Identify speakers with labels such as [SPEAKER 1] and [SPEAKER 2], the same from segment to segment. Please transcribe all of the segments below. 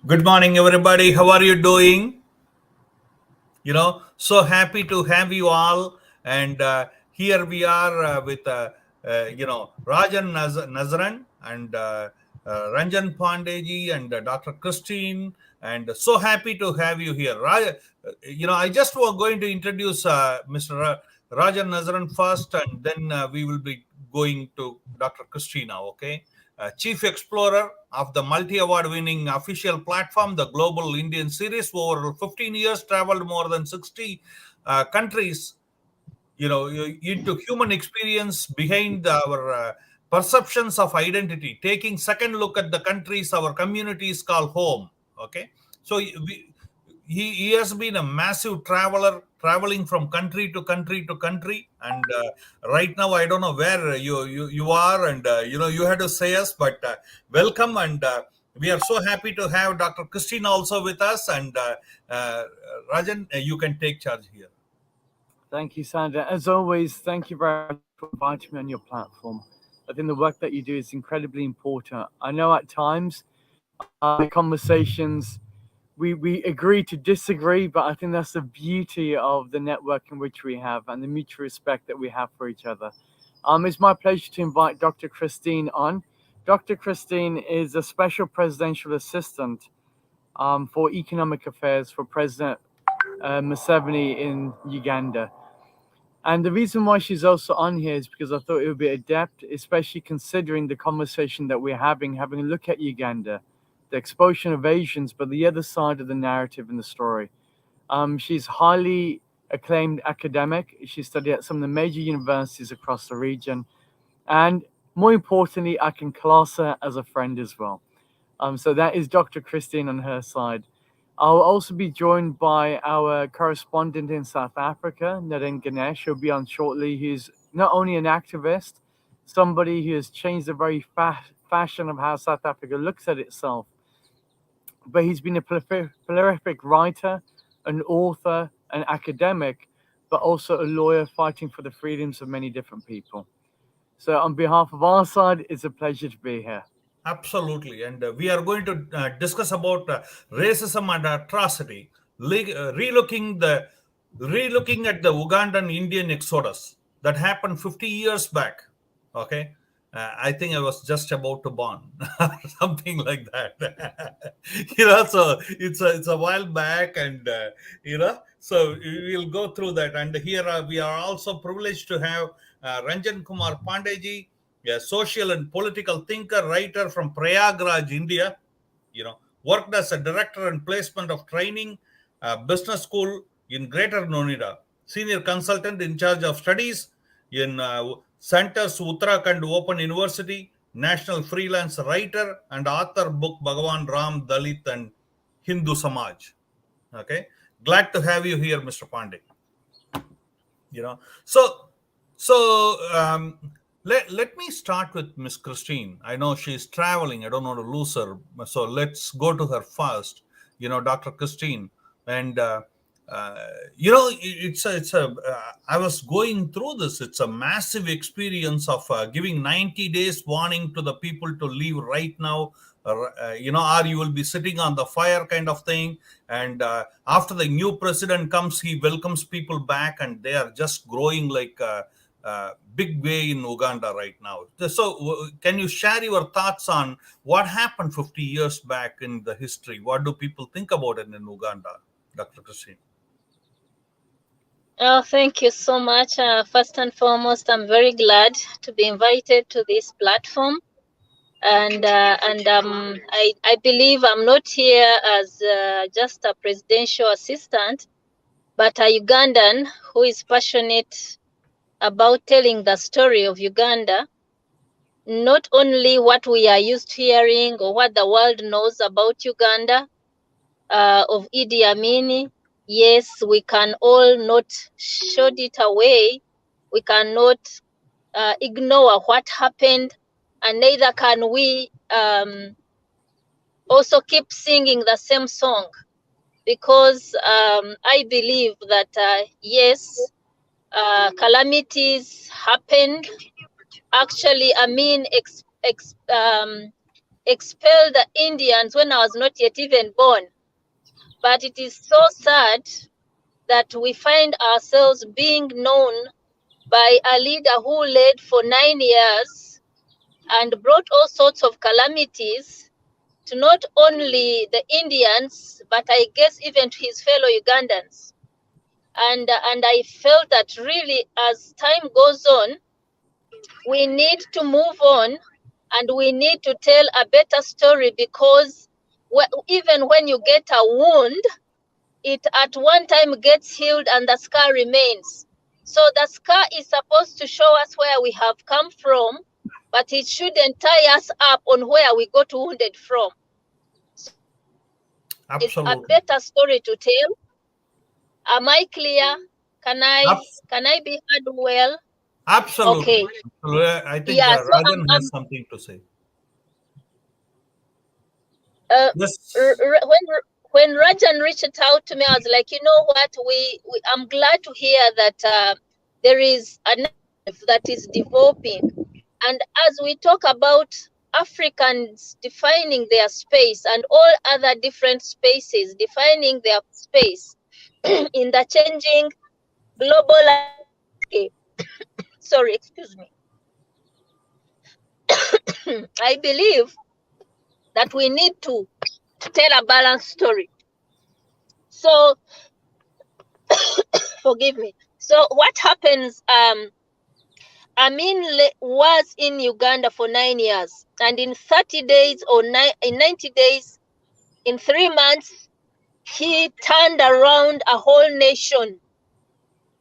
[SPEAKER 1] Good morning, everybody. How are you doing? So happy to have you all. And here we are with, Rajan Nazran and Ranjan Pandeji and Dr. Christine. And so happy to have you here. I just was going to introduce Mr. Rajan Nazran first, and then we will be going to Dr. Christina, okay? Chief explorer of the multi-award winning official platform, the Global Indian Series, over 15 years, traveled more than 60 countries, into human experience behind our perceptions of identity, taking second look at the countries our communities call home. Okay, so he has been a massive traveler, traveling from country to country to country. And right now I don't know where you are, and you had to say us, but welcome. And we are so happy to have Dr. Christine also with us. And uh, Rajan, you can take charge here.
[SPEAKER 2] Thank you, Sandra. As always, thank you very much for inviting me on your platform. I think the work that you do is incredibly important. I know at times the conversations we agree to disagree, but I think that's the beauty of the network in which we have and the mutual respect that we have for each other. It's my pleasure to invite Dr. Christine on. Dr. Christine is a special presidential assistant for economic affairs for President Museveni in Uganda. And the reason why she's also on here is because I thought it would be adept, especially considering the conversation that we're having a look at Uganda, the expulsion of Asians, but the other side of the narrative and the story. She's highly acclaimed academic. She studied at some of the major universities across the region. And more importantly, I can class her as a friend as well. So that is Dr. Christine on her side. I'll also be joined by our correspondent in South Africa, Naren Ganesh, who'll be on shortly. He's not only an activist, somebody who has changed the very fashion of how South Africa looks at itself, but he's been a prolific writer, an author, an academic, but also a lawyer fighting for the freedoms of many different people. So on behalf of our side, it's a pleasure to be here.
[SPEAKER 1] Absolutely, and we are going to discuss about racism and atrocity, relooking at the Ugandan Indian exodus that happened 50 years back. Okay, I think I was just about to born, something like that. So it's a while back, and so we'll go through that. And here we are also privileged to have Ranjan Kumar Pandeji, a social and political thinker, writer from Prayagraj, India. Worked as a director and placement of training business school in Greater Noida, senior consultant in charge of studies in Centers Uttarakhand Open University, national freelance writer and author book Bhagavan Ram, Dalit and Hindu Samaj. Okay, glad to have you here, Mr. Pandey. So let me start with Miss Christine. I know she's traveling. I don't want to lose her, so let's go to her first. Dr. Christine. And uh, I was going through this. It's a massive experience of giving 90 days warning to the people to leave right now, or you will be sitting on the fire, kind of thing. And after the new president comes, he welcomes people back, and they are just growing like big way in Uganda right now. So can you share your thoughts on what happened 50 years back in the history? What do people think about it in Uganda, Dr. Christine?
[SPEAKER 3] Oh, thank you so much. First and foremost, I'm very glad to be invited to this platform, and I believe I'm not here as just a presidential assistant, but a Ugandan who is passionate about telling the story of Uganda, not only what we are used to hearing or what the world knows about Uganda, of Idi Amin. Yes, we can all not shut it away. We cannot ignore what happened, and neither can we also keep singing the same song, because I believe that yes, calamities happened. Actually, Amin expelled the Indians when I was not yet even born. But it is so sad that we find ourselves being known by a leader who led for 9 years and brought all sorts of calamities to not only the Indians, but I guess even to his fellow Ugandans. And I felt that really as time goes on, we need to move on and we need to tell a better story, because even when you get a wound, it at one time gets healed and the scar remains. So the scar is supposed to show us where we have come from, but it shouldn't tie us up on where we got wounded from. So it's a
[SPEAKER 1] Absolutely.
[SPEAKER 3] better story to tell. Am I clear? Can I be heard well?
[SPEAKER 1] Absolutely.
[SPEAKER 3] Okay.
[SPEAKER 1] I think
[SPEAKER 3] Yeah. So
[SPEAKER 1] Rajan has something to say. Yes.
[SPEAKER 3] When Rajan reached out to me, I was like, you know what? I'm glad to hear that there is a narrative that is developing, and as we talk about Africans defining their space and all other different spaces defining their space in the changing global landscape. Sorry, excuse me. I believe that we need to tell a balanced story. So, forgive me. So, what happens? Amin was in Uganda for 9 years, and in 30 days or in 90 days, in 3 months, he turned around a whole nation,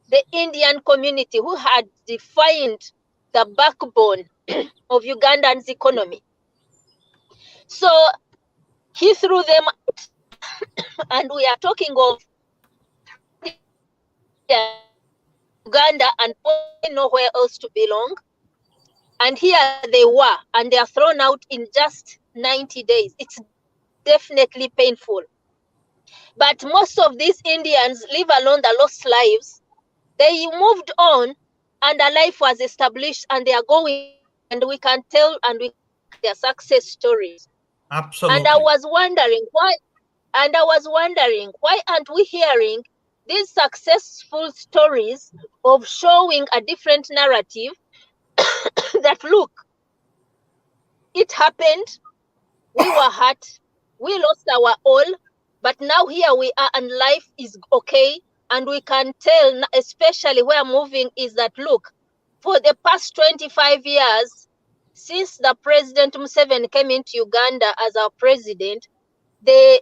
[SPEAKER 3] the Indian community, who had defined the backbone of Ugandan's economy. So he threw them out, and we are talking of Uganda and nowhere else to belong. And here they were, and they are thrown out in just 90 days. It's definitely painful. But most of these Indians, leave alone the lost lives, they moved on and a life was established and they are going, and we can tell and we their success stories.
[SPEAKER 1] Absolutely.
[SPEAKER 3] And I was wondering why aren't we hearing these successful stories of showing a different narrative that look, it happened, we were hurt, we lost our all, but now here we are and life is okay. And we can tell, especially where moving is that look, for the past 25 years, since the President Museveni came into Uganda as our president, the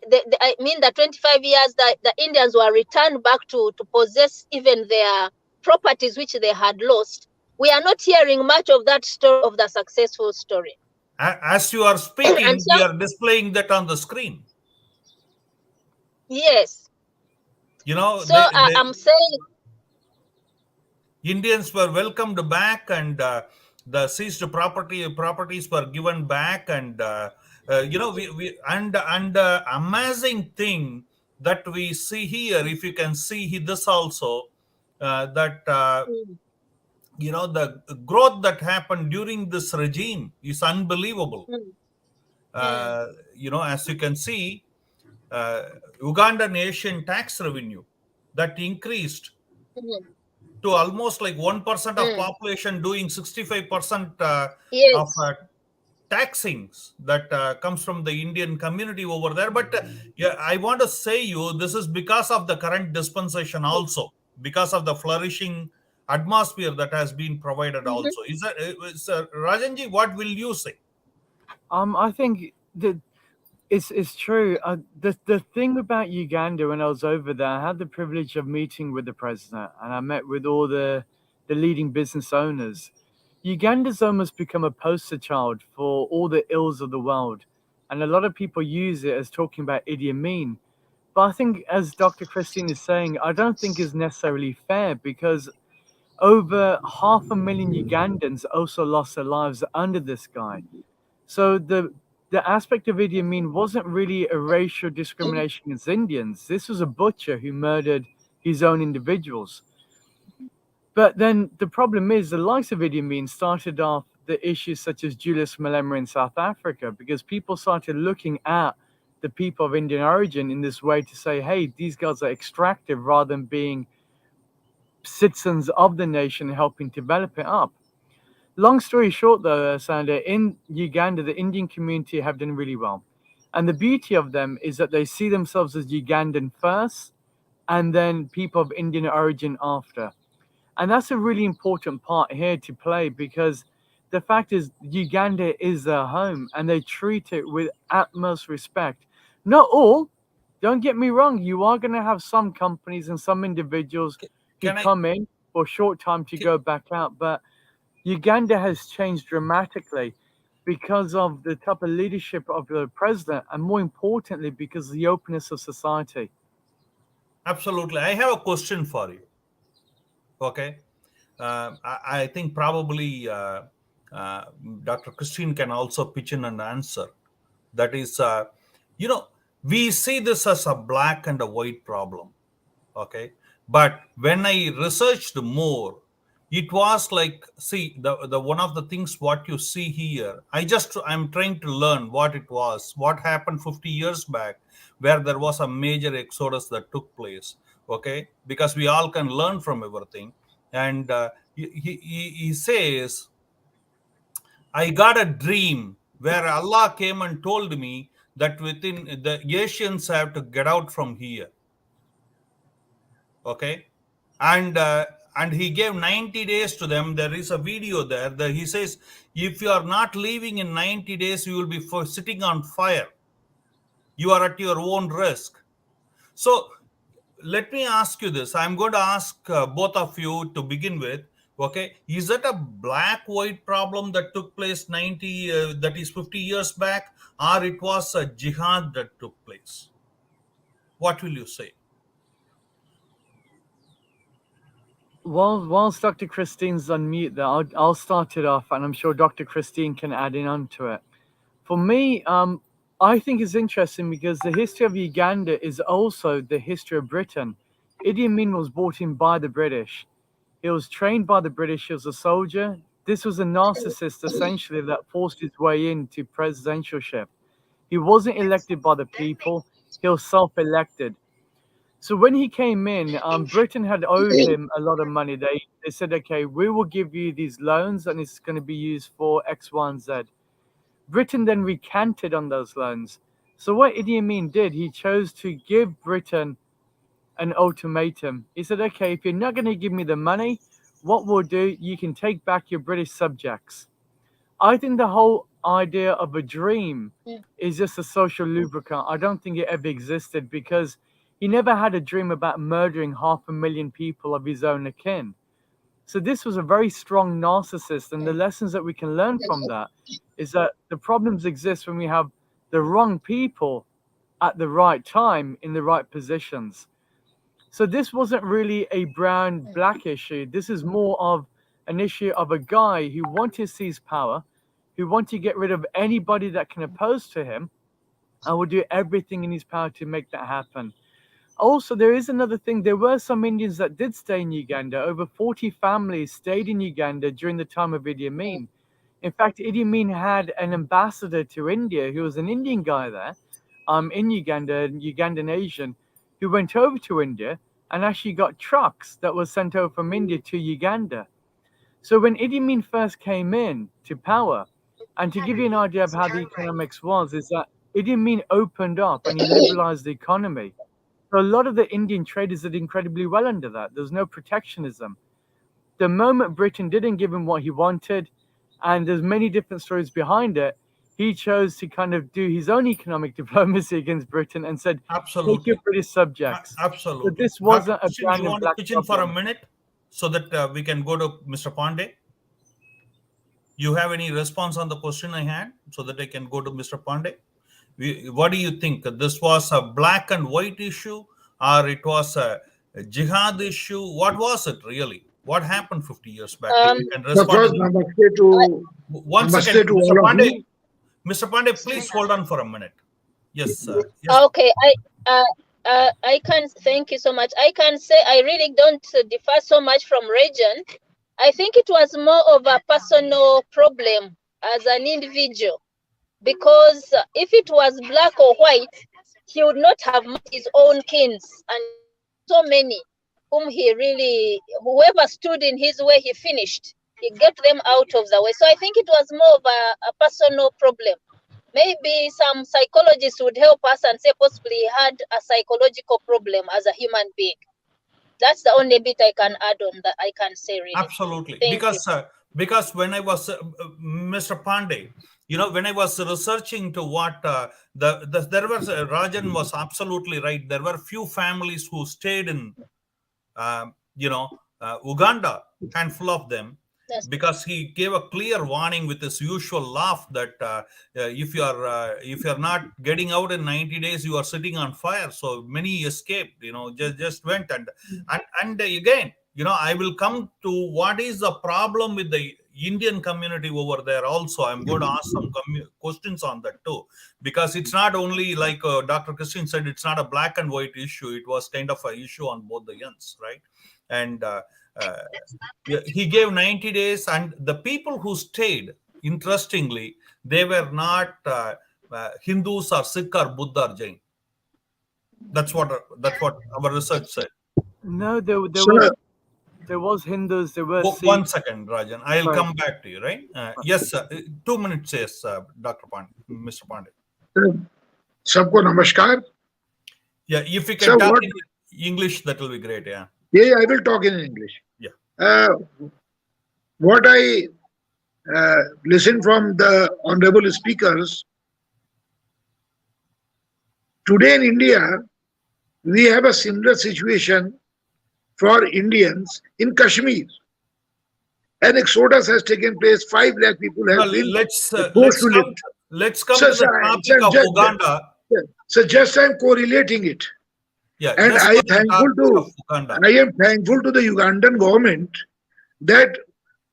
[SPEAKER 3] 25 years that the Indians were returned back to possess even their properties which they had lost. We are not hearing much of that story, of the successful story.
[SPEAKER 1] As you are speaking, we are displaying that on the screen.
[SPEAKER 3] Yes.
[SPEAKER 1] You know,
[SPEAKER 3] so I'm saying
[SPEAKER 1] Indians were welcomed back, and the seized properties were given back, and amazing thing that we see here, if you can see this also, that the growth that happened during this regime is unbelievable. As you can see, Ugandan Asian tax revenue that increased to almost like 1% of population doing 65% of taxings that comes from the Indian community over there. But I want to say you, this is because of the current dispensation also, because of the flourishing atmosphere that has been provided also. Is that Rajanji, what will you say?
[SPEAKER 2] I think that it's true. The thing about Uganda, when I was over there, I had the privilege of meeting with the president, and I met with all the leading business owners. Uganda's almost become a poster child for all the ills of the world, and a lot of people use it as talking about Idi Amin. But I think, as Dr. Christine is saying, I don't think it's necessarily fair, because over 500,000 Ugandans also lost their lives under this guy. So the aspect of Idi Amin wasn't really a racial discrimination against Indians. This was a butcher who murdered his own individuals. But then the problem is, the likes of Idi Amin started off the issues such as Julius Malema in South Africa, because people started looking at the people of Indian origin in this way to say, hey, these guys are extractive rather than being citizens of the nation helping develop it up. Long story short, though, Sandra, in Uganda, the Indian community have done really well. And the beauty of them is that they see themselves as Ugandan first and then people of Indian origin after. And that's a really important part here to play, because the fact is Uganda is their home and they treat it with utmost respect. Not all, don't get me wrong, you are going to have some companies and some individuals who come in for a short time to go back out, but Uganda has changed dramatically because of the type of leadership of the president, and more importantly, because of the openness of society.
[SPEAKER 1] Absolutely. I have a question for you. Okay. I think probably Dr. Christine can also pitch in an answer. That is, we see this as a black and a white problem. Okay. But when I researched more, it was like, see, the one of the things what you see here, I'm trying to learn what happened 50 years back, where there was a major exodus that took place. Okay. Because we all can learn from everything. And he says, I got a dream where Allah came and told me that within the Asians have to get out from here. Okay. And he gave 90 days to them. There is a video there that he says, if you are not leaving in 90 days, you will be sitting on fire. You are at your own risk. So let me ask you this. I'm going to ask both of you to begin with. Okay, is that a black-white problem that took place 50 years back, or it was a jihad that took place? What will you say?
[SPEAKER 2] Whilst Dr. Christine's on mute there, I'll start it off, and I'm sure Dr. Christine can add in onto it. For me, I think it's interesting because the history of Uganda is also the history of Britain. Idi Amin was brought in by the British. He was trained by the British. He was a soldier. This was a narcissist, essentially, that forced his way into presidentialship. He wasn't elected by the people. He was self-elected. So when he came in, Britain had owed him a lot of money. They said, okay, we will give you these loans and it's going to be used for X, Y, and Z. Britain then recanted on those loans. So what Idi Amin did, he chose to give Britain an ultimatum. He said, okay, if you're not going to give me the money, what we'll do, you can take back your British subjects. I think the whole idea of a dream is just a social lubricant. I don't think it ever existed, because he never had a dream about murdering 500,000 people of his own akin. So this was a very strong narcissist, and the lessons that we can learn from that is that the problems exist when we have the wrong people at the right time in the right positions. So this wasn't really a brown-black issue. This is more of an issue of a guy who wanted to seize power, who wanted to get rid of anybody that can oppose to him, and will do everything in his power to make that happen. Also, there is another thing. There were some Indians that did stay in Uganda. Over 40 families stayed in Uganda during the time of Idi Amin. In fact, Idi Amin had an ambassador to India who was an Indian guy there in Uganda, an Ugandan Asian, who went over to India and actually got trucks that were sent over from India to Uganda. So when Idi Amin first came in to power, and to give you an idea of how the economics was, is that Idi Amin opened up and he liberalized the economy. So a lot of the Indian traders did incredibly well under that. There was no protectionism. The moment Britain didn't give him what he wanted, and there's many different stories behind it, he chose to kind of do his own economic diplomacy against Britain and said,
[SPEAKER 1] absolutely,
[SPEAKER 2] take your British subjects.
[SPEAKER 1] Absolutely.
[SPEAKER 2] So this wasn't a
[SPEAKER 1] brown and black. You want to pitch in for a minute so that we can go to Mr. Pandey? You have any response on the question I had so that I can go to Mr. Pandey? What do you think? This was a black and white issue, or it was a jihad issue? What was it really? What happened 50 years back? You can respond. One second, Mr. Pandey. Mr. Pandey, please hold on for a minute. Yes, sir. Yes.
[SPEAKER 3] Okay, I can thank you so much. I can say I really don't differ so much from region. I think it was more of a personal problem as an individual, because if it was black or white, he would not have met his own kins, and so many whom he really, whoever stood in his way, he finished. He got them out of the way. So I think it was more of a personal problem. Maybe some psychologists would help us and say possibly he had a psychological problem as a human being. That's the only bit I can add on that. I can say really.
[SPEAKER 1] Absolutely.
[SPEAKER 3] Thank you.
[SPEAKER 1] Because when I was Mr. Pandey, when I was researching to what there was Rajan was absolutely right. There were few families who stayed in Uganda, handful of them,
[SPEAKER 3] Yes.
[SPEAKER 1] because he gave a clear warning with his usual laugh that if you're not getting out in 90 days, you are sitting on fire. So many escaped, just went and again, I will come to what is the problem with the Indian community over there. Also, I'm going to ask some questions on that too, because it's not only like Dr. Christine said, it's not a black and white issue. It was kind of an issue on both the ends, right? And he gave 90 days, and the people who stayed, interestingly, they were not Hindus or Sikh or Buddha or Jain. That's what our research said.
[SPEAKER 2] No, there was Hindus, there were Sikhs.
[SPEAKER 1] 1 second, Rajan. I'll come back to you, right? Yes, 2 minutes, yes, Dr. Pandey, Mr. Pandey.
[SPEAKER 4] Sabko namaskar.
[SPEAKER 1] Yeah, if you can talk in English, that will be great, yeah.
[SPEAKER 4] Yeah, I will talk in English.
[SPEAKER 1] Yeah.
[SPEAKER 4] What I listened from the honorable speakers, today in India, we have a similar situation for Indians in Kashmir. An exodus has taken place. 5 lakh people have been
[SPEAKER 1] let's come
[SPEAKER 4] So,
[SPEAKER 1] to the topic of Uganda.
[SPEAKER 4] So just I'm correlating it.
[SPEAKER 1] Yeah,
[SPEAKER 4] and I am thankful to the Ugandan government that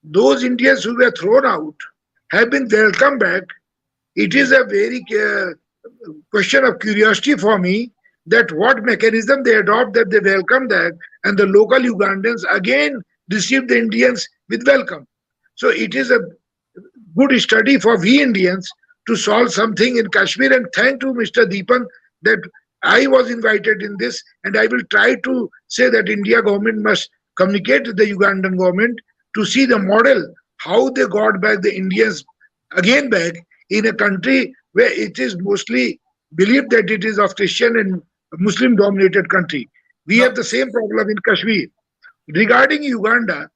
[SPEAKER 4] those Indians who were thrown out have been welcomed back. It is a very question of curiosity for me that what mechanism they adopt that they welcome that, and the local Ugandans again receive the Indians with welcome. So it is a good study for we Indians to solve something in Kashmir, and thank to Mr. Deepan that I was invited in this, and I will try to say that India government must communicate with the Ugandan government to see the model, how they got back the Indians again back in a country where it is mostly believed that it is of Christian and Muslim dominated country. We have the same problem in Kashmir. Regarding Uganda,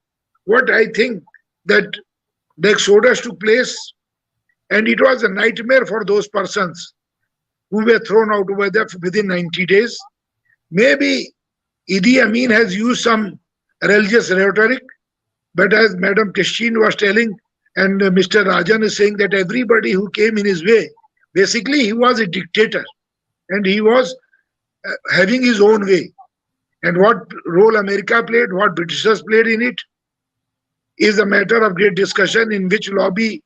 [SPEAKER 4] what I think that the exodus took place, and it was a nightmare for those persons who were thrown out over there within 90 days. Maybe Idi Amin has used some religious rhetoric, but as Madam Christine was telling, and Mr. Rajan is saying that everybody who came in his way, basically he was a dictator, and he was having his own way. And what role America played, what Britishers played in it, is a matter of great discussion, in which lobby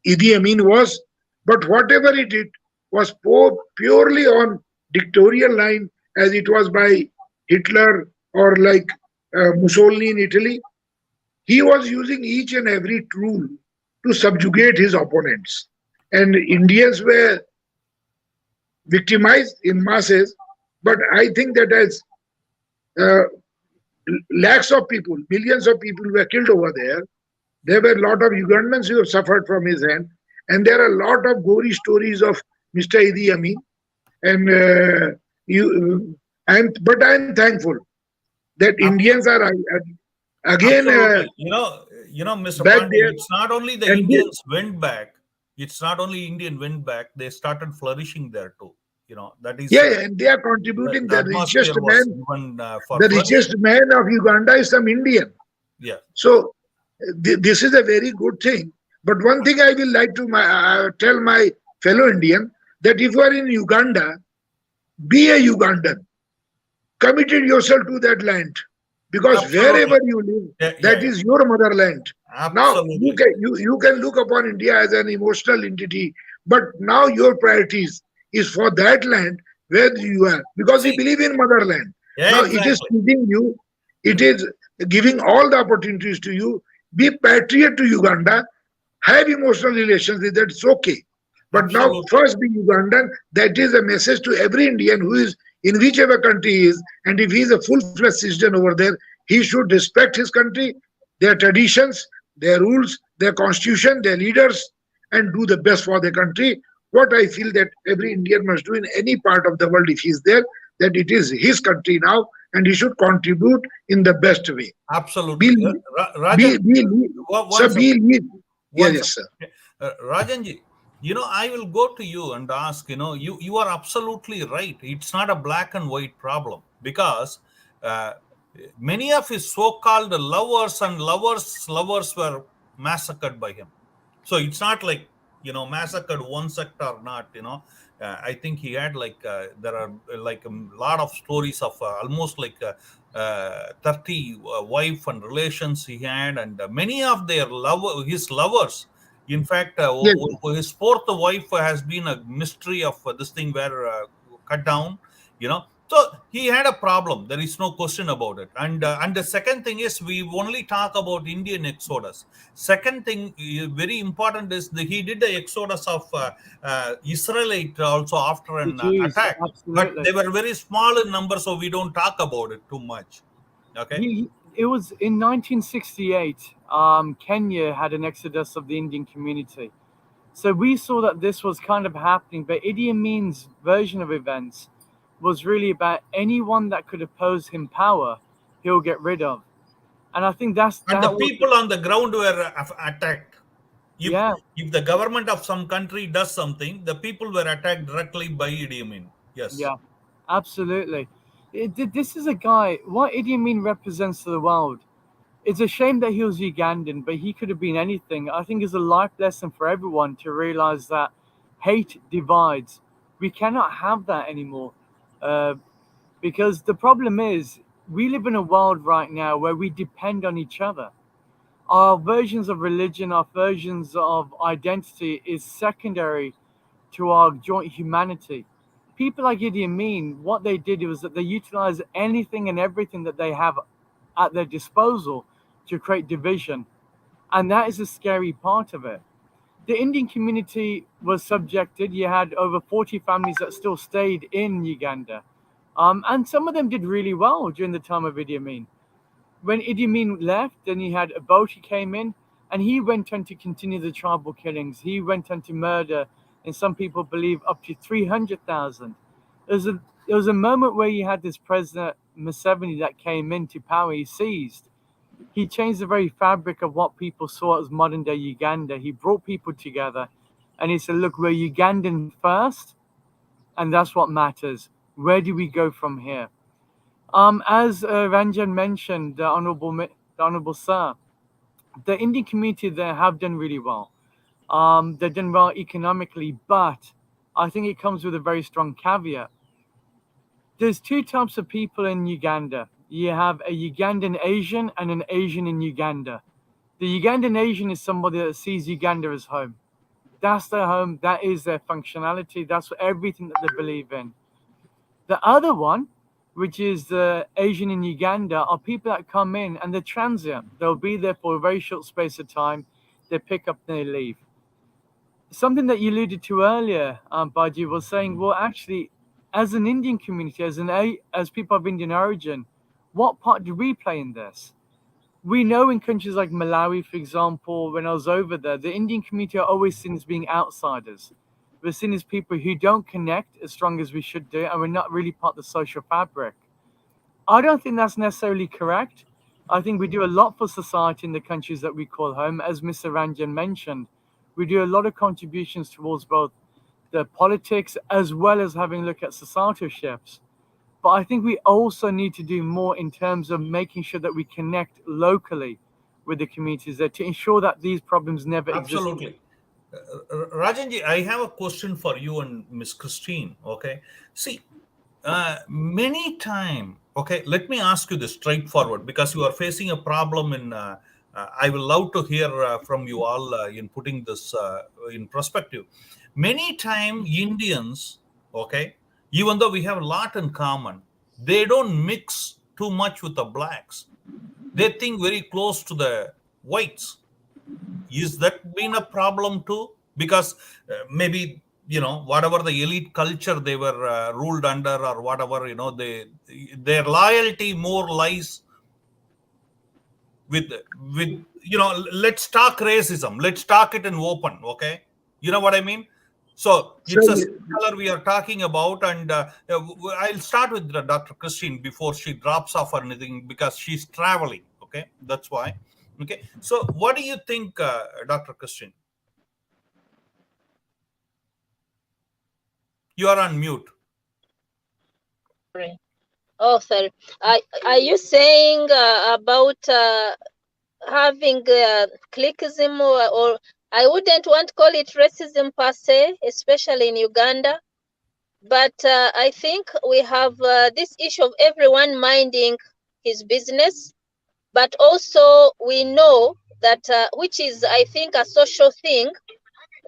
[SPEAKER 4] Idi Amin was. But whatever he did was purely on dictatorial line, as it was by Hitler or like Mussolini in Italy. He was using each and every tool to subjugate his opponents. And Indians were victimized in masses. But I think that as lakhs of people, millions of people were killed over there were a lot of Ugandans who have suffered from his hand. And there are a lot of gory stories of Mr. Idi Amin. And but I am thankful that Indians are again.
[SPEAKER 1] Mr. Pandey, it's not only the Indians went back. It's not only Indian went back. They started flourishing there too. That is.
[SPEAKER 4] Yeah, and they are contributing. The richest man of Uganda is some Indian.
[SPEAKER 1] Yeah.
[SPEAKER 4] So this is a very good thing. But one thing I will like to tell my fellow Indian, that if you are in Uganda, be a Ugandan. Committed yourself to that land, because wherever you live, that is your motherland.
[SPEAKER 1] Absolutely.
[SPEAKER 4] Now you can look upon India as an emotional entity, but now your priorities is for that land where you are, because we believe in motherland.
[SPEAKER 1] Yeah,
[SPEAKER 4] now
[SPEAKER 1] exactly.
[SPEAKER 4] It is feeding you, it is giving all the opportunities to you. be patriot to Uganda, have emotional relations with it, it's okay. But now
[SPEAKER 1] Absolutely.
[SPEAKER 4] first be Ugandan, that is a message to every Indian who is in whichever country he is, and if he is a full-fledged citizen over there, he should respect his country, their traditions, their rules, their constitution, their leaders, and do the best for the country. What I feel that every Indian must do in any part of the world if he is there, that it is his country now, and he should contribute in the best way.
[SPEAKER 1] Absolutely.
[SPEAKER 4] Be,
[SPEAKER 1] Rajan,
[SPEAKER 4] sir,
[SPEAKER 1] one
[SPEAKER 4] be
[SPEAKER 1] second.
[SPEAKER 4] lead. Yes,
[SPEAKER 1] One
[SPEAKER 4] yes,
[SPEAKER 1] second.
[SPEAKER 4] sir.
[SPEAKER 1] Rajanji, I will go to you and ask, you are absolutely right. It's not a black and white problem because uh, many of his so-called lovers and lovers were massacred by him. So it's not like, massacred one sect or not, I think he had there are like a lot of stories of almost like 30 wife and relations he had, and many of his lovers. In fact,
[SPEAKER 4] Yes,
[SPEAKER 1] his fourth wife has been a mystery of this thing where cut down, so he had a problem. There is no question about it. And the second thing is we only talk about Indian exodus. Second thing, very important, is he did the exodus of Israelite also after
[SPEAKER 2] The
[SPEAKER 1] an
[SPEAKER 2] Jews,
[SPEAKER 1] attack, but
[SPEAKER 2] absolutely.
[SPEAKER 1] they were very small in number, so we don't talk about it too much. Okay.
[SPEAKER 2] It was in 1968. Kenya had an exodus of the Indian community. So we saw that this was kind of happening, but Idi Amin's version of events was really about anyone that could oppose him power, he'll get rid of. And I think
[SPEAKER 1] And the
[SPEAKER 2] that was
[SPEAKER 1] people on the ground were attacked. If
[SPEAKER 2] yeah,
[SPEAKER 1] if the government of some country does something, the people were attacked directly by Idi Amin. Yes.
[SPEAKER 2] yeah, absolutely. This is a guy. What Idi Amin represents to the world. It's a shame that he was Ugandan, but he could have been anything. I think it's a life lesson for everyone to realize that hate divides. We cannot have that anymore. Uh, because the problem is, we live in a world right now where we depend on each other. Our versions of religion, our versions of identity is secondary to our joint humanity. People like Idi Amin, what they did was that they utilized anything and everything that they have at their disposal to create division. And that is a scary part of it. The Indian community was subjected. You had over 40 families that still stayed in Uganda. And some of them did really well during the time of Idi Amin. When Idi Amin left, then you had Obote came in, and he went on to continue the tribal killings. He went on to murder, and some people believe up to 300,000. There was a moment where you had this President Museveni that came into power. He seized. He changed the very fabric of what people saw as modern day Uganda. He brought people together, and he said, "Look, we're Ugandan first, and that's what matters. Where do we go from here?" As Ranjan mentioned, the honorable sir, the Indian community there have done really well. They've done well economically, but I think it comes with a very strong caveat. There's two types of people in Uganda. You have a Ugandan Asian and an Asian in Uganda. The Ugandan Asian is somebody that sees Uganda as home. That's their home. That is their functionality. That's everything that they believe in. The other one, which is the Asian in Uganda, are people that come in and they're transient. They'll be there for a very short space of time. They pick up and they leave. Something that you alluded to earlier, Baji, was saying, well, actually, as an Indian community, as people of Indian origin, what part do we play in this? We know in countries like Malawi, for example, when I was over there, the Indian community are always seen as being outsiders. We're seen as people who don't connect as strong as we should do, and we're not really part of the social fabric. I don't think that's necessarily correct. I think we do a lot for society in the countries that we call home. As Mr. Ranjan mentioned, we do a lot of contributions towards both the politics as well as having a look at societal shifts. But I think we also need to do more in terms of making sure that we connect locally with the communities there to ensure that these problems never exist.
[SPEAKER 1] Absolutely. Rajanji, I have a question for you and Miss Christine. Okay. See, many time. Okay, let me ask you this straightforward because you are facing a problem in. I will love to hear from you all in putting this in perspective. Many time Indians, okay, even though we have a lot in common, they don't mix too much with the blacks. They think very close to the whites. Is that been a problem too? Because maybe, whatever the elite culture they were ruled under, or whatever, their loyalty more lies with with let's talk racism, let's talk it in open, okay? You know what I mean? So
[SPEAKER 4] So
[SPEAKER 1] it's a skin color we are talking about, and I'll start with Dr. Christine before she drops off or anything, because she's traveling, okay? That's why. Okay, so what do you think, Dr. Christine? You are on mute.
[SPEAKER 3] Sorry. Oh, sorry. Are you saying about having clickism, or I wouldn't want to call it racism per se, especially in Uganda. But I think we have this issue of everyone minding his business. But also we know that, which is, I think, a social thing,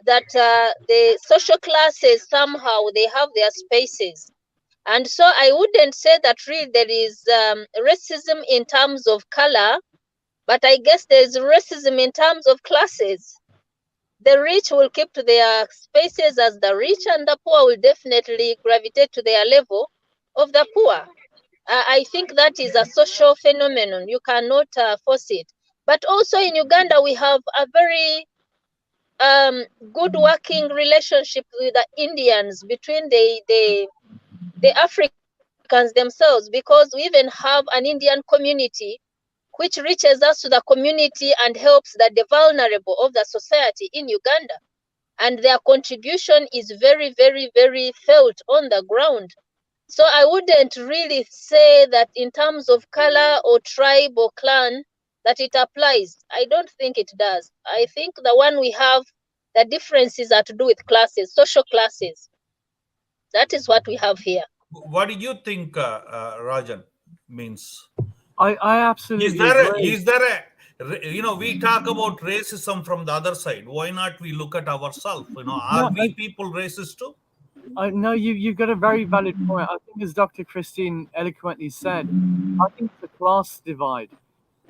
[SPEAKER 3] that the social classes somehow they have their spaces. And so I wouldn't say that really there is racism in terms of color, but I guess there's racism in terms of classes. The rich will keep to their spaces as the rich, and the poor will definitely gravitate to their level of the poor. I think that is a social phenomenon. You cannot force it. But also in Uganda, we have a very good working relationship with the Indians, between the Africans themselves, because we even have an Indian community which reaches us to the community and helps the vulnerable of the society in Uganda. And their contribution is very, very, very felt on the ground. So I wouldn't really say that in terms of color or tribe or clan that it applies. I don't think it does. I think the one we have, the differences are to do with classes, social classes. That is what we have here.
[SPEAKER 1] What do you think, Rajan, means?
[SPEAKER 2] I
[SPEAKER 1] Is
[SPEAKER 2] absolutely
[SPEAKER 1] there
[SPEAKER 2] agree.
[SPEAKER 1] we talk about racism from the other side. Why not we look at ourselves? Are
[SPEAKER 2] No,
[SPEAKER 1] we people racist too?
[SPEAKER 2] no, you've got a very valid point. I think, as Dr. Christine eloquently said, I think it's a class divide.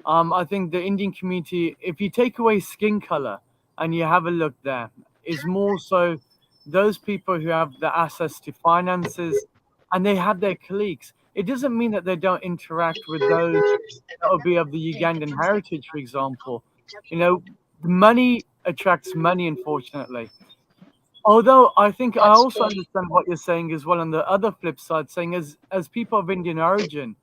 [SPEAKER 2] I think the Indian community, if you take away skin color and you have a look there, is more so those people who have the access to finances and they have their colleagues. It doesn't mean that they don't interact with those that would be of the Ugandan heritage, for example. Money attracts money, unfortunately. Although I think I
[SPEAKER 3] That's
[SPEAKER 2] also
[SPEAKER 3] true.
[SPEAKER 2] understand what you're saying as well on the other flip side, saying as people of Indian origin,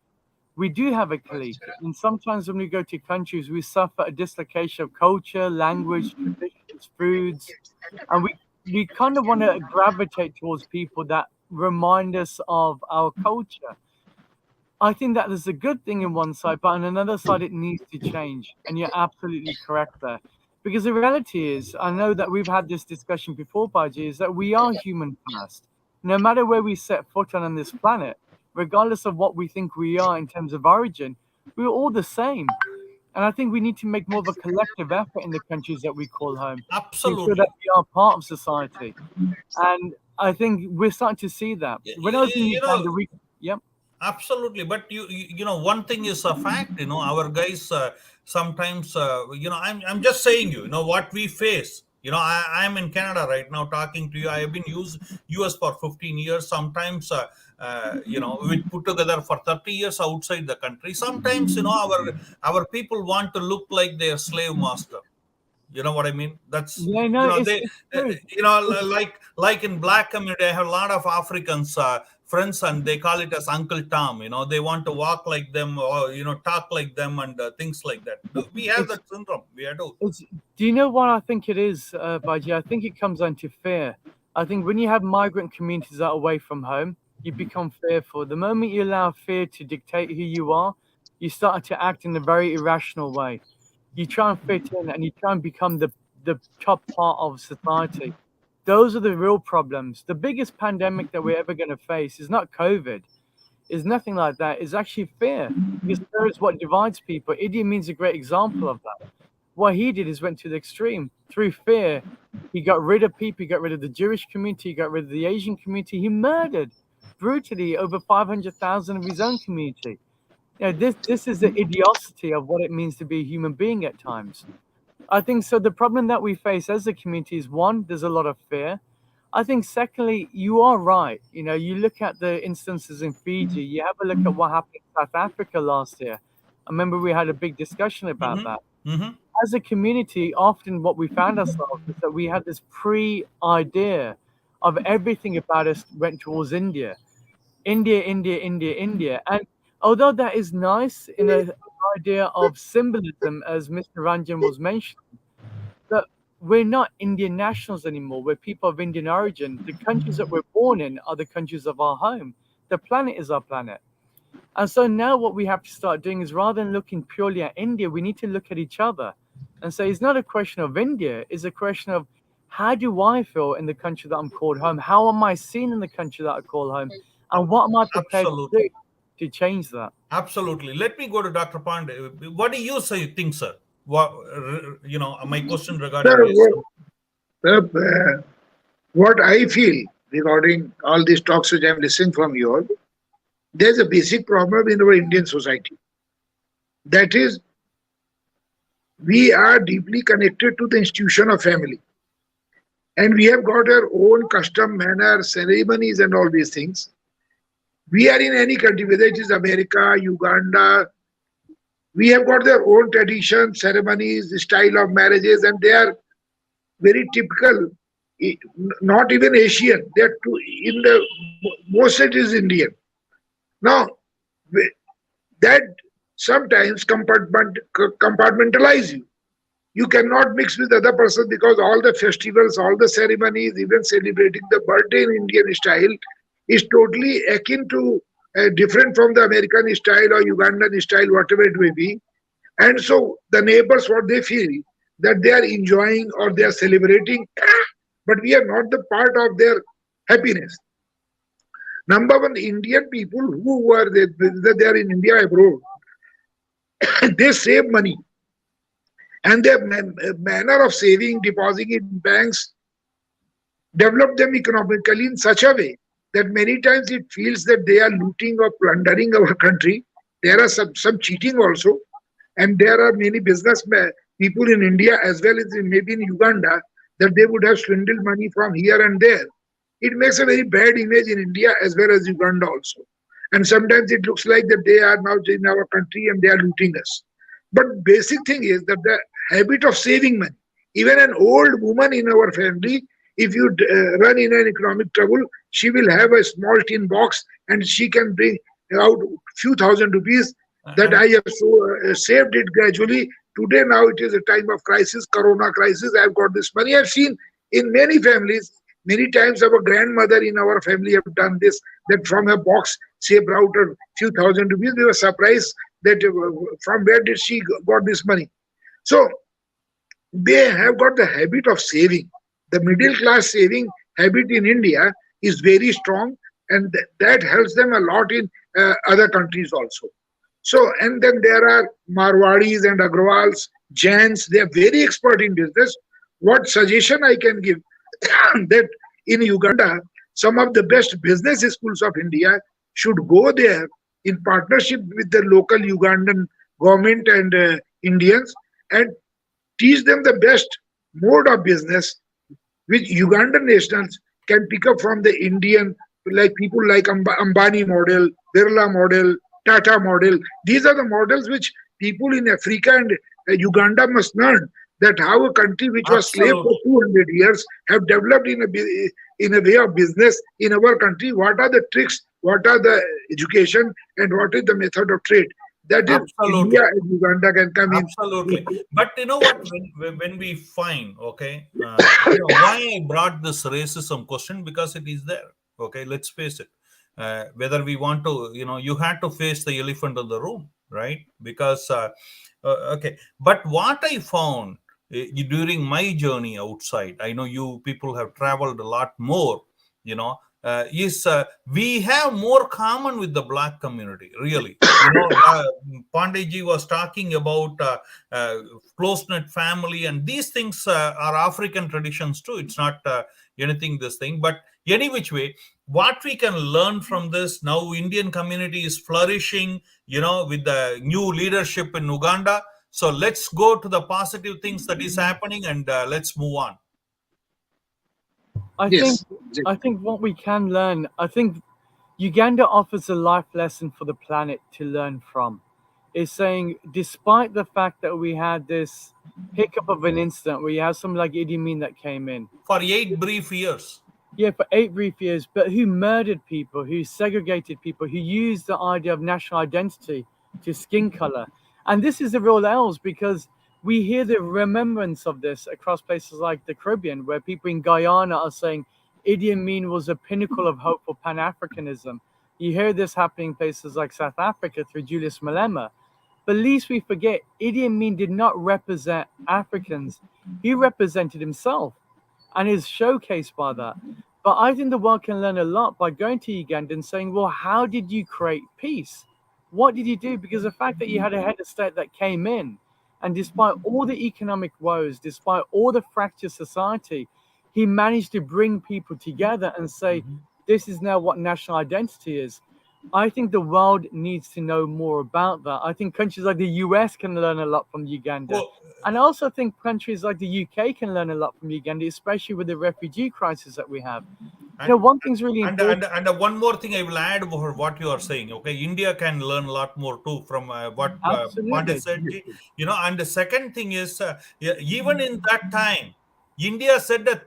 [SPEAKER 2] we do have a clique. And sometimes when we go to countries, we suffer a dislocation of culture, language, traditions, foods, and we kind of want to gravitate towards people that remind us of our culture. I think that is a good thing in one side, but on another side, it needs to change. And you're absolutely correct there. Because the reality is, I know that we've had this discussion before, Baji, is that we are human first. No matter where we set foot on this planet, regardless of what we think we are in terms of origin, we're all the same. And I think we need to make more of a collective effort in the countries that we call home to ensure that
[SPEAKER 1] Absolutely.
[SPEAKER 2] we are part of society. And I think we're starting to see that. When I was in
[SPEAKER 1] You know,
[SPEAKER 2] Uganda, yep.
[SPEAKER 1] Absolutely, but one thing is a fact. Our guys sometimes. I'm just saying. What we face. I'm in Canada right now talking to you. I have been US for 15 years. Sometimes, we put together for 30 years outside the country. Sometimes, our people want to look like their slave master. You know what I mean? That's
[SPEAKER 2] Yeah, no,
[SPEAKER 1] they
[SPEAKER 2] it's true. It's,
[SPEAKER 1] like in black community, I have a lot of Africans friends, and they call it as Uncle Tom. They want to walk like them, or talk like them, and things like that. We have
[SPEAKER 2] it's
[SPEAKER 1] that syndrome. We do.
[SPEAKER 2] It's, do you know what I think it is, Baji? I think it comes down to fear. I think when you have migrant communities that are away from home, you become fearful. The moment you allow fear to dictate who you are, you start to act in a very irrational way. You try and fit in and you try and become the top part of society. Those are the real problems. The biggest pandemic that we're ever going to face is not COVID, is nothing like that. It's actually fear. Because fear is what divides people. Idi Amin's a great example of that. What he did is went to the extreme. Through fear, he got rid of people, he got rid of the Jewish community, he got rid of the Asian community. He murdered brutally over 500,000 of his own community. This is the idiocy of what it means to be a human being at times. I think so. The problem that we face as a community is, one, there's a lot of fear. I think secondly, you are right. You look at the instances in Fiji, you have a look at what happened in South Africa last year. I remember we had a big discussion about that. As a community, often what we found ourselves is that we had this idea of everything about us went towards India. India, India, India, India. And although that is nice in an idea of symbolism, as Mr. Ranjan was mentioning, that we're not Indian nationals anymore. We're people of Indian origin. The countries that we're born in are the countries of our home. The planet is our planet. And so now what we have to start doing is, rather than looking purely at India, we need to look at each other and say, it's not a question of India. It's a question of, how do I feel in the country that I'm called home? How am I seen in the country that I call home? And what am I prepared to do to change that?
[SPEAKER 1] Absolutely. Let me go to Dr. Pandey. What do you think, sir? What, my question regarding
[SPEAKER 4] Sir, what I feel regarding all these talks which I'm listening from you all, there's a basic problem in our Indian society. That is, we are deeply connected to the institution of family. And we have got our own custom, manner, ceremonies and all these things. We are in any country, whether it is America, Uganda, we have got their own traditions, ceremonies, style of marriages, and they are very typical, not even Asian. They are in the most it is Indian. Now, that sometimes compartmentalize you. You cannot mix with other person, because all the festivals, all the ceremonies, even celebrating the birthday in Indian style is totally akin to different from the American style or Ugandan style, whatever it may be. And so the neighbors, what they feel, that they are enjoying or they are celebrating, but we are not the part of their happiness. Number one, Indian people who were whether they are in India abroad, they save money. And their manner of saving, depositing in banks, develop them economically in such a way that many times it feels that they are looting or plundering our country. There are some cheating also. And there are many business people in India as well as maybe in Uganda, that they would have swindled money from here and there. It makes a very bad image in India as well as Uganda also. And sometimes it looks like that they are now in our country and they are looting us. But basic thing is that the habit of saving money. Even an old woman in our family, if you run in an economic trouble, she will have a small tin box and she can bring out few thousand rupees that I have saved it gradually. Today now it is a time of crisis, Corona crisis. I have got this money. I have seen in many families, many times our grandmother in our family have done this, that from her box saved out a few thousand rupees. We were surprised that from where did she got this money. So they have got the habit of saving. The middle class saving habit in India is very strong, and that helps them a lot in other countries also. So, and then there are Marwadis and Agrawals, Jains, they are very expert in business. What suggestion I can give that in Uganda, some of the best business schools of India should go there in partnership with the local Ugandan government and Indians, and teach them the best mode of business which Ugandan nationals can pick up from the Indian, like people like Ambani model, Birla model, Tata model. These are the models which people in Africa and Uganda must learn, that how a country which was slave for 200 years have developed in a way of business in our country. What are the tricks, what are the education, and what is the method of trade? That is India and Uganda can come in.
[SPEAKER 1] Absolutely. But you know what, when we find, okay, why I brought this racism question, because it is there. Okay, let's face it. Whether we want to, you had to face the elephant in the room, right? Because, okay. But what I found during my journey outside, I know you people have traveled a lot more, is we have more common with the black community, really. Pandeyji was talking about close-knit family, and these things are African traditions too. It's not anything this thing, but any which way, what we can learn from this now, Indian community is flourishing, with the new leadership in Uganda. So let's go to the positive things that is happening, and let's move on.
[SPEAKER 2] I think what we can learn, I think Uganda offers a life lesson for the planet to learn from. Is saying, despite the fact that we had this hiccup of an incident where you have someone like Idi Amin that came in
[SPEAKER 1] for 8 brief years.
[SPEAKER 2] Yeah, for 8 brief years, but who murdered people, who segregated people, who used the idea of national identity to skin color. And this is the real else, because we hear the remembrance of this across places like the Caribbean, where people in Guyana are saying Idi Amin was a pinnacle of hope for Pan-Africanism. You hear this happening in places like South Africa through Julius Malema. But least we forget, Idi Amin did not represent Africans. He represented himself and is showcased by that. But I think the world can learn a lot by going to Uganda and saying, well, how did you create peace? What did you do? Because the fact that you had a head of state that came in, and despite all the economic woes, despite all the fractured society, he managed to bring people together and say, this is now what national identity is. I think the world needs to know more about that. I think countries like the US can learn a lot from Uganda.
[SPEAKER 1] Well,
[SPEAKER 2] and I also think countries like the UK can learn a lot from Uganda, especially with the refugee crisis that we have. One thing's really important.
[SPEAKER 1] And one more thing I will add over what you are saying. Okay, India can learn a lot more too from what Pandit said. And the second thing is, even in that time, India sent a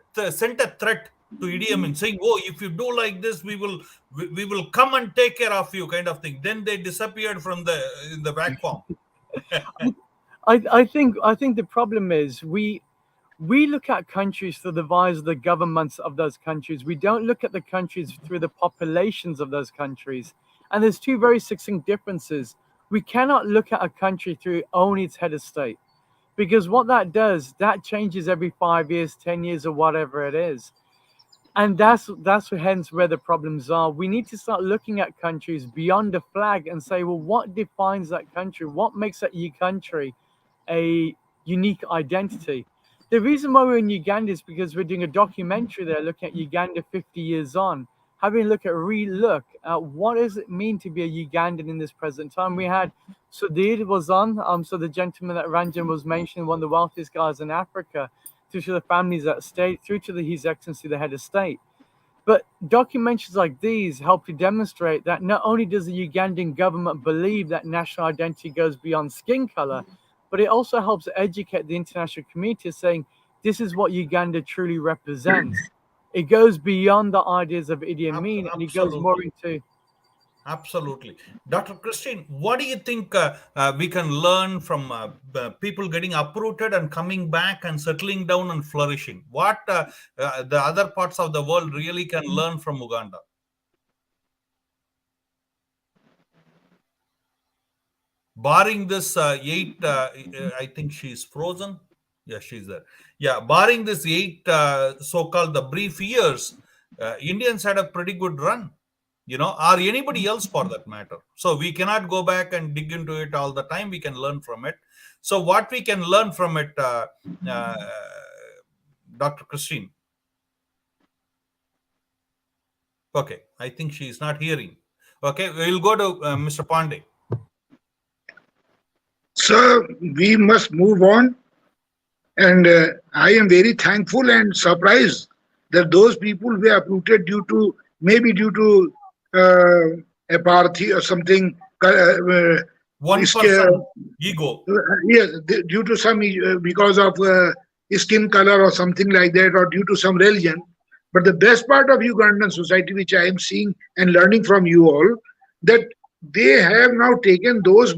[SPEAKER 1] threat to Idi Amin, saying, "Oh, if you do like this, we will come and take care of you," kind of thing. Then they disappeared from in the back form.
[SPEAKER 2] I think the problem is we look at countries through the eyes of the governments of those countries. We don't look at the countries through the populations of those countries. And there's two very succinct differences. We cannot look at a country through only its head of state, because what that does, that changes every 5 years, 10 years, or whatever it is. And that's hence where the problems are. We need to start looking at countries beyond the flag and say, well, what defines that country? What makes that country a unique identity? The reason why we're in Uganda is because we're doing a documentary there looking at Uganda 50 years on, having a look at what does it mean to be a Ugandan in this present time. We had Sudhir was on, so the gentleman that Ranjan was mentioning, one of the wealthiest guys in Africa, through to the families that state, through to His Excellency, the head of state. But documentaries like these help to demonstrate that not only does the Ugandan government believe that national identity goes beyond skin color, but it also helps educate the international community, saying this is what Uganda truly represents. It goes beyond the ideas of Idi Amin, and it goes more into...
[SPEAKER 1] Absolutely. Dr. Christine, what do you think we can learn from people getting uprooted and coming back and settling down and flourishing? What the other parts of the world really can learn from Uganda? Barring this 8, I think she's frozen. Yeah, she's there. Yeah, barring this 8 so-called the brief years, Indians had a pretty good run. Or anybody else for that matter. So we cannot go back and dig into it all the time. We can learn from it. So what we can learn from it, Dr. Christine? Okay, I think she is not hearing. Okay, we'll go to Mr. Pandey.
[SPEAKER 4] Sir, we must move on. And I am very thankful and surprised that those people were uprooted due to apathy or something.
[SPEAKER 1] One person ego.
[SPEAKER 4] Yes, due to some because of skin color or something like that, or due to some religion. But the best part of Ugandan society, which I am seeing and learning from you all, that they have now taken those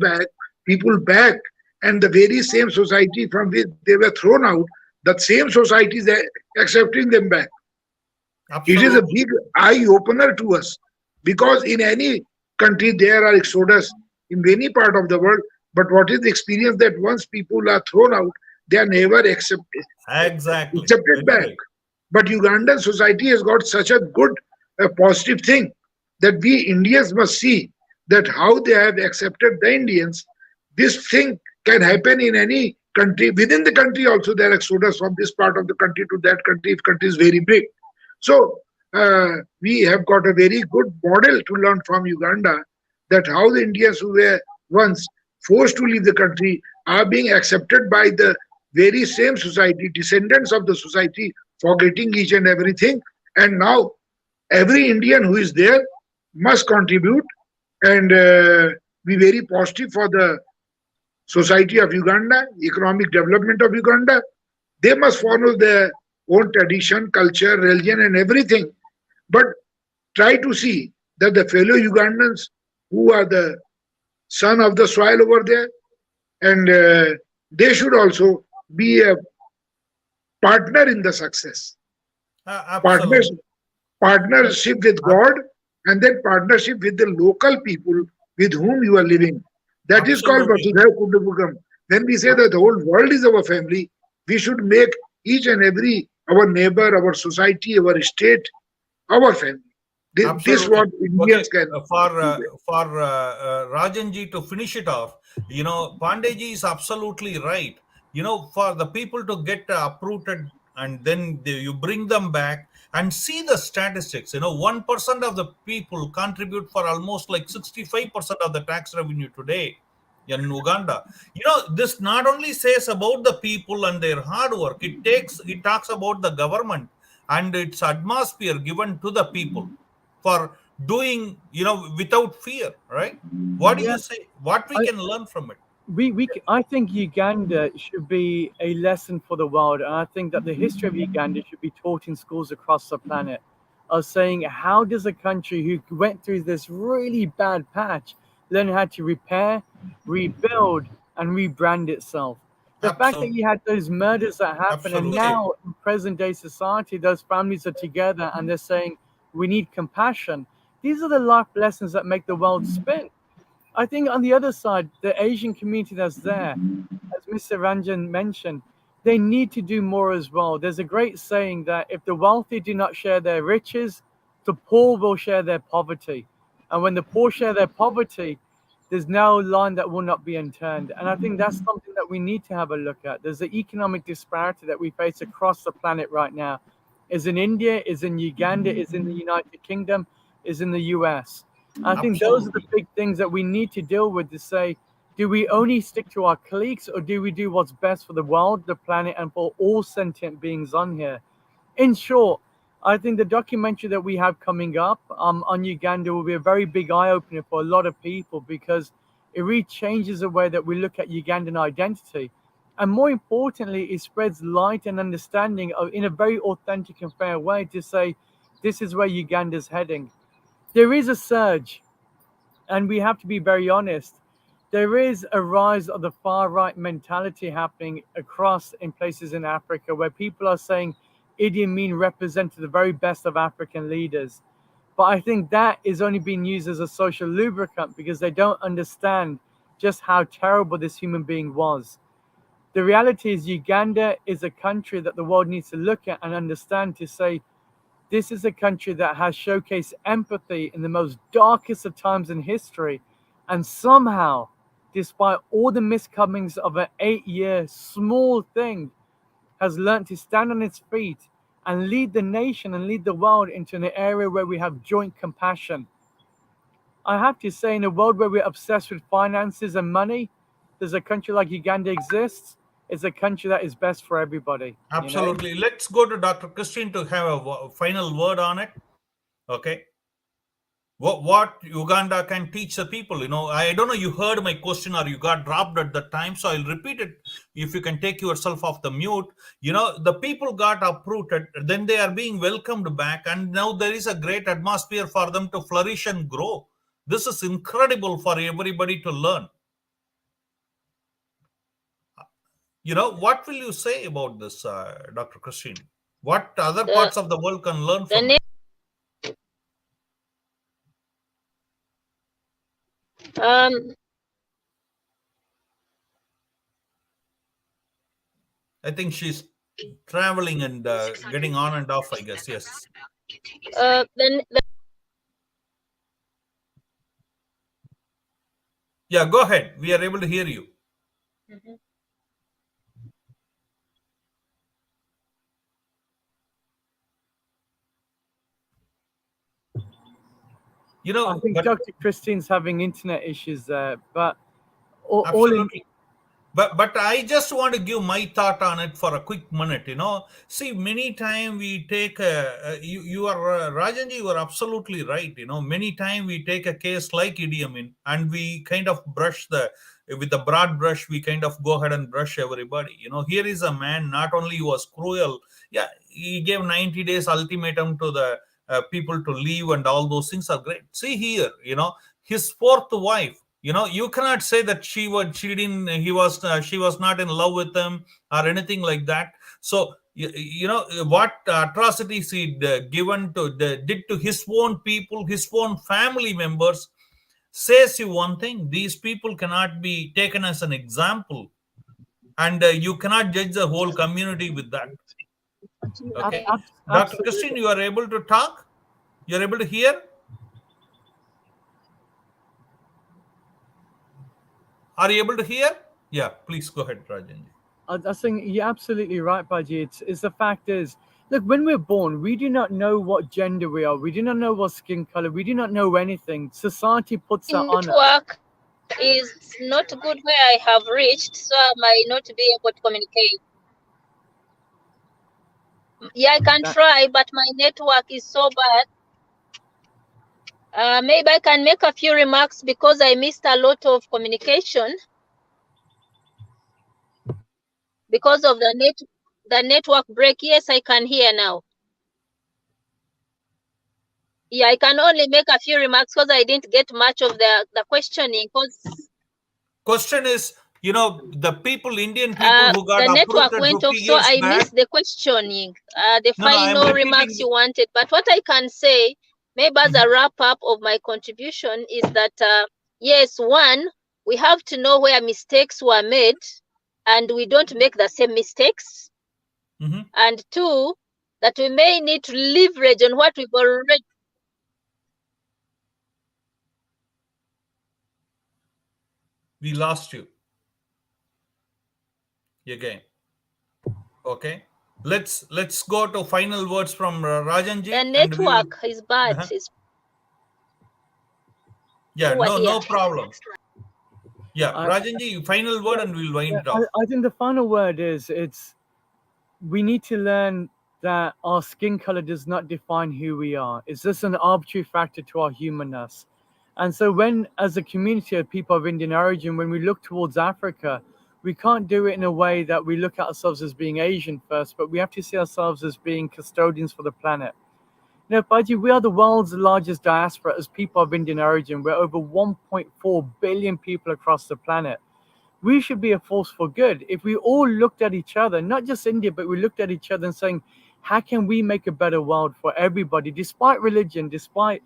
[SPEAKER 4] people back, and the very same society from which they were thrown out, that same society is accepting them back. Absolutely. It is a big eye opener to us. Because in any country there are exodus in any part of the world, but what is the experience that once people are thrown out, they are never accepted
[SPEAKER 1] back.
[SPEAKER 4] But Ugandan society has got such a good a positive thing that we Indians must see that how they have accepted the Indians. This thing can happen in any country. Within the country also, there are exodus from this part of the country to that country if country is very big. So we have got a very good model to learn from Uganda, that how the Indians who were once forced to leave the country are being accepted by the very same society, descendants of the society, forgetting each and everything. And now every Indian who is there must contribute and be very positive for the society of Uganda, economic development of Uganda. They must follow their own tradition, culture, religion, and everything. But try to see that the fellow Ugandans who are the son of the soil over there, and they should also be a partner in the success.
[SPEAKER 1] Absolutely.
[SPEAKER 4] Partnership with God, and then partnership with the local people with whom you are living. That is called
[SPEAKER 1] Absolutely.
[SPEAKER 4] Vasudhaiva Kutumbakam. When we say that the whole world is our family, we should make each and every our neighbor, our society, our state, our family. This
[SPEAKER 1] Absolutely.
[SPEAKER 4] what
[SPEAKER 1] Okay.
[SPEAKER 4] Indians can do.
[SPEAKER 1] Rajanji, to finish it off, Pandeji is absolutely right. For the people to get uprooted, and then you bring them back and see the statistics. 1% of the people contribute for almost like 65% of the tax revenue today in Uganda. This not only says about the people and their hard work. It talks about the government and its atmosphere given to the people for doing without fear, right? What do
[SPEAKER 2] Yeah,
[SPEAKER 1] you say, what we
[SPEAKER 2] I,
[SPEAKER 1] can learn from it?
[SPEAKER 2] I think Uganda should be a lesson for the world, and I think that the history of Uganda should be taught in schools across the planet. Of saying how does a country who went through this really bad patch learn how to repair, rebuild, and rebrand itself? The fact that
[SPEAKER 1] Absolutely.
[SPEAKER 2] you had those murders that happened, and
[SPEAKER 1] Absolutely.
[SPEAKER 2] now in present day society, those families are together and they're saying we need compassion. These are the life lessons that make the world spin. I think on the other side, the Asian community that's there, as Mr. Ranjan mentioned, they need to do more as well. There's a great saying that if the wealthy do not share their riches, the poor will share their poverty. And when the poor share their poverty, there's no line that will not be unturned. And I think that's something that we need to have a look at. There's the economic disparity that we face across the planet right now. Is in India, is in Uganda, is in the United Kingdom, is in the US. I think those are the
[SPEAKER 1] Absolutely.
[SPEAKER 2] big things that we need to deal with to say, do we only stick to our cliques or do we do what's best for the world, the planet, and for all sentient beings on here? In short, I think the documentary that we have coming up on Uganda will be a very big eye opener for a lot of people because it really changes the way that we look at Ugandan identity. And more importantly, it spreads light and understanding in a very authentic and fair way to say, this is where Uganda's heading. There is a surge, and we have to be very honest. There is a rise of the far right mentality happening across in places in Africa where people are saying Idi Amin represented the very best of African leaders. But I think that is only being used as a social lubricant because they don't understand just how terrible this human being was. The reality is, Uganda is a country that the world needs to look at and understand to say, this is a country that has showcased empathy in the most darkest of times in history. And somehow, despite all the miscomings of an 8-year small thing, has learned to stand on its feet and lead the nation and lead the world into an area where we have joint compassion. I have to say, in a world where we're obsessed with finances and money, does a country like Uganda exists? It's a country that is best for everybody, you know?
[SPEAKER 1] Absolutely. Let's go to Dr. Christine to have a final word on it. Okay. What Uganda can teach the people? I don't know, you heard my question or you got dropped at the time, so I'll repeat it. If you can take yourself off the mute. The people got uprooted, then they are being welcomed back, and now there is a great atmosphere for them to flourish and grow. This is incredible for everybody to learn. What will you say about this, Dr. Christine? What other
[SPEAKER 3] The,
[SPEAKER 1] parts of the world can learn
[SPEAKER 3] the
[SPEAKER 1] from it?
[SPEAKER 3] um,
[SPEAKER 1] I think she's traveling and getting on and off, I guess. Yes.
[SPEAKER 3] Then
[SPEAKER 1] Yeah, go ahead. We are able to hear you.
[SPEAKER 3] Mhm.
[SPEAKER 2] I think
[SPEAKER 1] But
[SPEAKER 2] Dr. Christine's having internet issues there, but all in.
[SPEAKER 1] absolutely. But I just want to give my thought on it for a quick minute. See, many time we take you are Rajanji, you are absolutely right. Many time we take a case like Idi Amin and we kind of brush the with the broad brush. We kind of go ahead and brush everybody. Here is a man. Not only he was cruel, yeah, he gave 90 days ultimatum to the people to leave, and all those things are great. See here, his fourth wife, you cannot say that she didn't he was she was not in love with him or anything like that. So what atrocities he did to his own people, his own family members, says you one thing: these people cannot be taken as an example, and you cannot judge the whole community with that. Okay, Dr. Christine,
[SPEAKER 2] Absolutely.
[SPEAKER 1] you are able to talk, you're able to hear. Are you able to hear? Yeah, please go ahead, Rajan.
[SPEAKER 2] I think you're absolutely right, Baji. It's the fact is, look, when we're born, we do not know what gender we are. We do not know what skin color. We do not know anything. Society puts that on us.
[SPEAKER 3] network is not good where I have reached, so I might not be able to communicate. Yeah, I can try, but my network is so bad. Maybe I can make a few remarks because I missed a lot of communication because of the network break. Yes, I can hear now. Yeah, I can only make a few remarks because I didn't get much of the questioning. Because
[SPEAKER 1] Question is, the people, Indian people who got
[SPEAKER 3] the network
[SPEAKER 1] uprooted
[SPEAKER 3] went
[SPEAKER 1] 50
[SPEAKER 3] off, so
[SPEAKER 1] years
[SPEAKER 3] I
[SPEAKER 1] back.
[SPEAKER 3] missed the questioning. The
[SPEAKER 1] No, I am
[SPEAKER 3] final remarks
[SPEAKER 1] repeating.
[SPEAKER 3] you wanted. But what I can say, maybe as a wrap up of my contribution, is that yes, one, we have to know where mistakes were made, and we don't make the same mistakes.
[SPEAKER 1] Mhm.
[SPEAKER 3] And two, that we may need to leverage on what we've already.
[SPEAKER 1] We lost you again. Okay. Let's go to final words from
[SPEAKER 3] The
[SPEAKER 1] Rajanji, and we will.
[SPEAKER 3] network is bad.
[SPEAKER 1] Uh-huh.
[SPEAKER 3] It's
[SPEAKER 1] Yeah,
[SPEAKER 3] poor here.
[SPEAKER 1] no problem. Yeah,
[SPEAKER 2] I,
[SPEAKER 1] Rajanji, final word, and we'll wind it off.
[SPEAKER 2] I think the final word is we need to learn that our skin color does not define who we are. It's just an arbitrary factor to our humanness. And so when, as a community of people of Indian origin, when we look towards Africa, we can't do it in a way that we look at ourselves as being Asian first, but we have to see ourselves as being custodians for the planet. Baji, we are the world's largest diaspora as people of Indian origin. We're over 1.4 billion people across the planet. We should be a force for good. If we all looked at each other, not just India, but we looked at each other and saying, how can we make a better world for everybody, despite religion, despite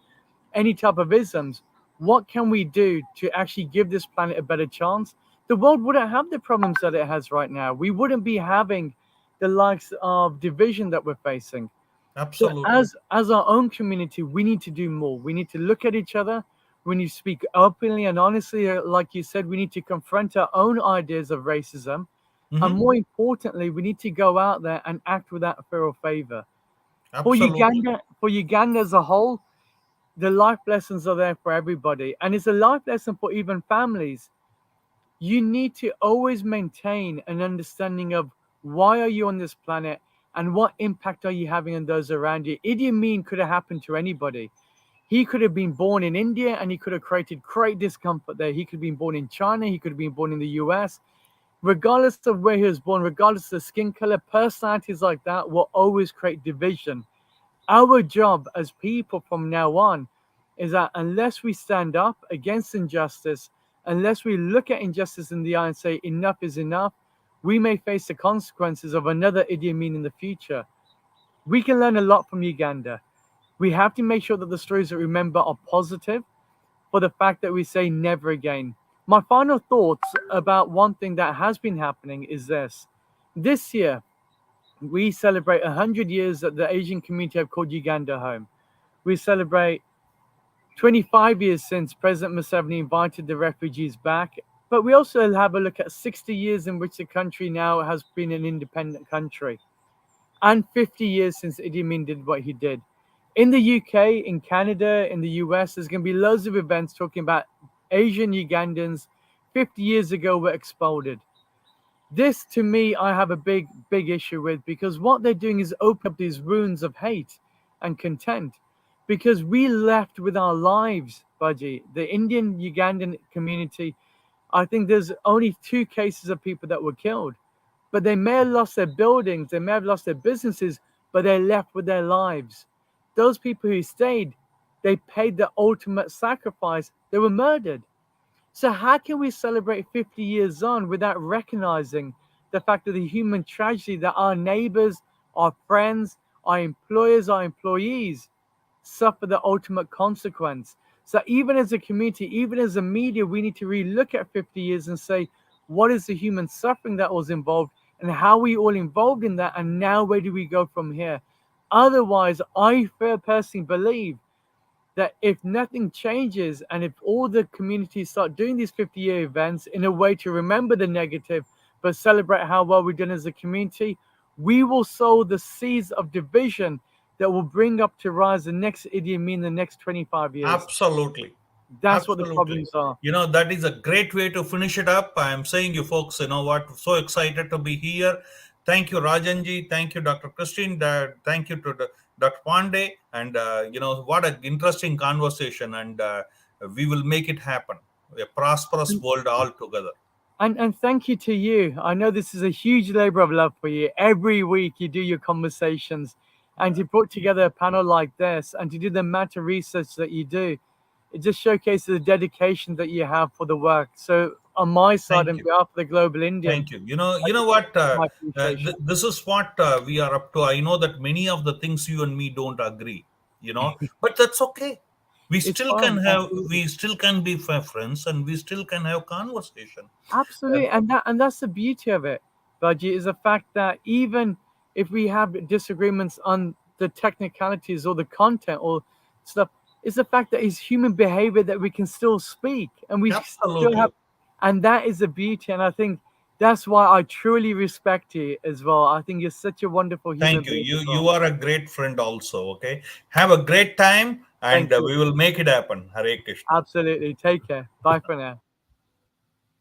[SPEAKER 2] any type of isms? What can we do to actually give this planet a better chance? The world wouldn't have the problems that it has right now. We wouldn't be having the likes of division that we're facing. So
[SPEAKER 1] Absolutely.
[SPEAKER 2] as our own community, we need to do more. We need to look at each other. We need to speak openly and honestly. Like you said, we need to confront our own ideas of racism. And
[SPEAKER 1] Mhm.
[SPEAKER 2] more importantly, we need to go out there and act without fear or favor.
[SPEAKER 1] Absolutely.
[SPEAKER 2] For Uganda as a whole, the life lessons are there for everybody. And it's a life lesson for even families. You need to always maintain an understanding of why are you on this planet and what impact are you having on those around you. Idi Amin could have happened to anybody. He could have been born in India and he could have created great discomfort there. He could have been born in China. He could have been born in the US. Regardless of where he was born, regardless of skin color, personalities like that will always create division. Our job as people from now on is that unless we stand up against injustice, unless we look at injustice in the eye and say enough is enough, we may face the consequences of another Idi Amin in the future. We can learn a lot from Uganda. We have to make sure that the stories that we remember are positive for the fact that we say never again. My final thoughts about one thing that has been happening is this. This year, We celebrate 100 years that the Asian community have called Uganda home. We celebrate 25 years since President Museveni invited the refugees back. But we also have a look at 60 years in which the country now has been an independent country, and 50 years since Idi Amin did what he did. In the UK, in Canada, in the US, there's going to be loads of events talking about Asian Ugandans 50 years ago were expelled. This, to me, I have a big issue with, because what they're doing is open up these wounds of hate and contempt, because we left with our lives, Baji. The Indian Ugandan community, I think there's only 2 cases of people that were killed, but they may have lost their buildings, they may have lost their businesses, but they left with their lives. Those people who stayed, they paid the ultimate sacrifice. They were murdered. So how can we celebrate 50 years on without recognizing the fact of the human tragedy that our neighbors, our friends, our employers, our employees suffer the ultimate consequence? So even as a community, even as a media, we need to really look at 50 years and say, what is the human suffering that was involved, and how are we all involved in that, and now where do we go from here? Otherwise, I personally believe that if nothing changes, and if all the communities start doing these 50-year events in a way to remember the negative but celebrate how well we've done as a community, we will sow the seeds of division that will bring up to rise the next Idi Amin the next 25 years.
[SPEAKER 1] Absolutely.
[SPEAKER 2] That's what the problems are.
[SPEAKER 1] That is a great way to finish it up. I am saying, you folks, what, so excited to be here. Thank you, Rajanji. Thank you, Dr. Christine. Thank you to Dr. Pandey. And, what an interesting conversation. And we will make it happen. A prosperous world all together.
[SPEAKER 2] And thank you to you. I know this is a huge labor of love for you. Every week you do your conversations, and to put together a panel like this and to do the amount of research that you do, it just showcases the dedication that you have for the work. So on my side, on behalf of the Global Indian,
[SPEAKER 1] thank you. You know what? This is what we are up to. I know that many of the things you and me don't agree, but that's okay. We still can be friends, and we still can have conversation.
[SPEAKER 2] Absolutely, and that's the beauty of it, Baji, is the fact that even if we have disagreements on the technicalities or the content or stuff, it's the fact that it's human behavior that we can still speak, and we still have, and that is the beauty. And I think that's why I truly respect you as well. I think you're such a wonderful human being.
[SPEAKER 1] Thank you. You are a great friend also. Okay. Have a great time, and we will make it happen. Hare Krishna.
[SPEAKER 2] Absolutely. Take care. Bye for now.